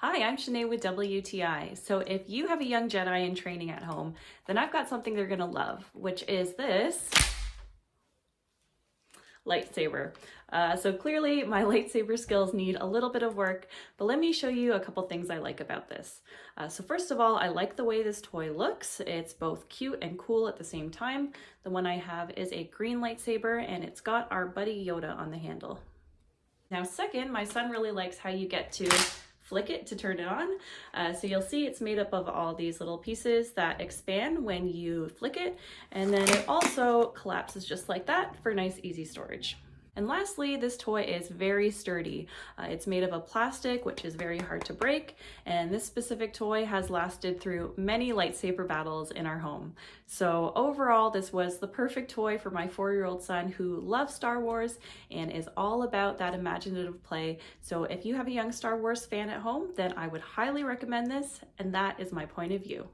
Hi, I'm Shanae with WTI. So if you have a young Jedi in training at home, then I've got something they're gonna love, which is this lightsaber. So clearly my lightsaber skills need a little bit of work, but let me show you a couple things I like about this. So first of all, I like the way this toy looks. It's both cute and cool at the same time. The one I have is a green lightsaber and it's got our buddy Yoda on the handle. Now second, my son really likes how you get to flick it to turn it on. So you'll see it's made up of all these little pieces that expand when you flick it, and then it also collapses just like that for nice easy storage. And lastly, this toy is very sturdy. It's made of a plastic, which is very hard to break, and this specific toy has lasted through many lightsaber battles in our home. So overall, this was the perfect toy for my 4-year-old son who loves Star Wars and is all about that imaginative play. So if you have a young Star Wars fan at home, then I would highly recommend this, and that is my point of view.